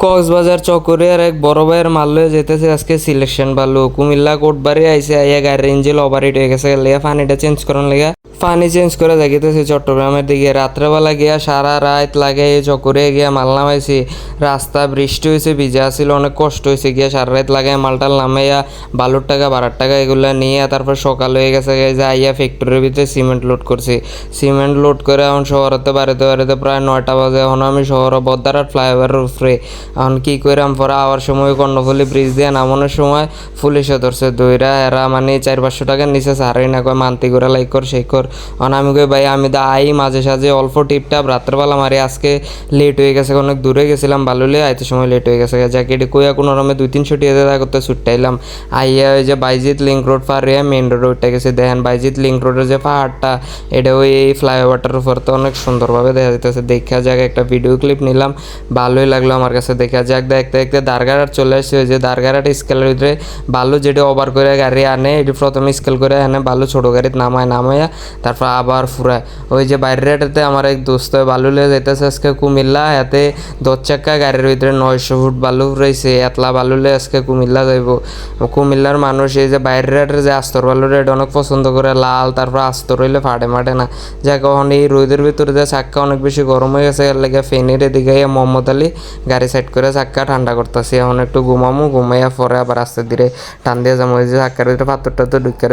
কক্সবাজার চকরিয়ার এক বড় ভাইয়ের মাল লয়ে যেতেছে আজকে সিলেকশন ভালো কুমিল্লা কোটবাড়ি আইসে আইয়া গাড়ির ইঞ্জিল ওভারহিট হয়ে গেছে লিয়া পানিটা চেঞ্জ করার লেগা পানি চেঞ্জ করে দেখিতেছি চট্টগ্রামের দিকে রাত্রেবেলা গিয়া সারা রাত লাগে চকরিয়া গিয়া মাল নামাইছি রাস্তা বৃষ্টি হয়েছে ভিজা ছিল অনেক কষ্ট হয়েছে গিয়া সারা রাত লাগাই মালটাল নামাইয়া বালুর টাকা ভাড়ার টাকা এগুলো নিয়ে তারপর সকাল হয়ে গেছে যে আইয়া ফ্যাক্টরির ভিতরে সিমেন্ট লোড করছি সিমেন্ট লোড করে এখন শহরতে বাড়িতে প্রায় 9টা বাজে এখন আমি শহর বদ্দারহাট ফ্লাইওভারের উপরে এখন কী কইরাম পরে আওয়ার সময় কর্ণফুলি ব্রিজ দিয়ে নামানোর সময় পুলিশে ধরছে দইরা এরা মানে 400-500 টাকার নিচে ছাড়েই না কয় মান্তি করে লাইক কর সেই কর এখন আমি কই ভাই আমি দা আই মাঝে সাঝে অল্প টিপটাপ রাত্রেবেলা মারি আজকে লেট হয়ে গেছে অনেক দূরে গেছিলাম বালুলে আইতে সময় লেট হয়ে গেছে জ্যাকেটে কইয়া কোনো রকমে 2-300 টাকা দেওয়া করতে ছুট্টাইলাম আইয়া ওই যে বাইজিৎ লিঙ্ক রোড পার হয়ে মেন রোডে উঠে গেছে দেখেন বাইজিৎ লিঙ্ক রোডের যে পাহাড়টা এটা ওই এই ফ্লাইওভারটার উপর তো অনেক সুন্দরভাবে দেখা যেতেছে দেখা যাক একটা ভিডিও ক্লিপ নিলাম ভালোই লাগলো আমার কাছে দেখা যাক দেখতে দেখতে দারগাড়াট চলে আসছে ওই যে দারগাড়াট স্কেলের ভিতরে বালু যেটা ওভার করে গাড়ি আনে এটি প্রথমে স্কেল করে আনে বালু ছোটো গাড়িতে নামাইয়া তারপর আবার ফুরায় ওই যে বাইরেটাতে আমার এক দোস্ত বালু লিয়ে যাইতেছে আজকে কুমিল্লা এতে 10 চাক্কা গাড়ির ভিতরে 900 ফুট বালু রয়েছে এতলা বালু লিয়ে আজকে কুমিল্লা যাইব কুমিল্লার মানুষ এই যে বাইরের যে আস্তর বালু এটা অনেক পছন্দ করে লাল তারপর আস্তর হইলে ফাটে মাটে না যাক কখন এই রোদের ভিতরে যে চাক্কা অনেক বেশি গরম হয়ে গেছে এর লেগে ফেনের এদিকে মোহাম্মদ আলী গাড়ি সাইড করে চাক্কা ঠান্ডা করতেছি এখন একটু ঘুমাইয়া পরে আবার আস্তে ধীরে টান দিয়ে যাবো ওই যে চাক্কার ভিতরে পাথরটা তো ঢুকে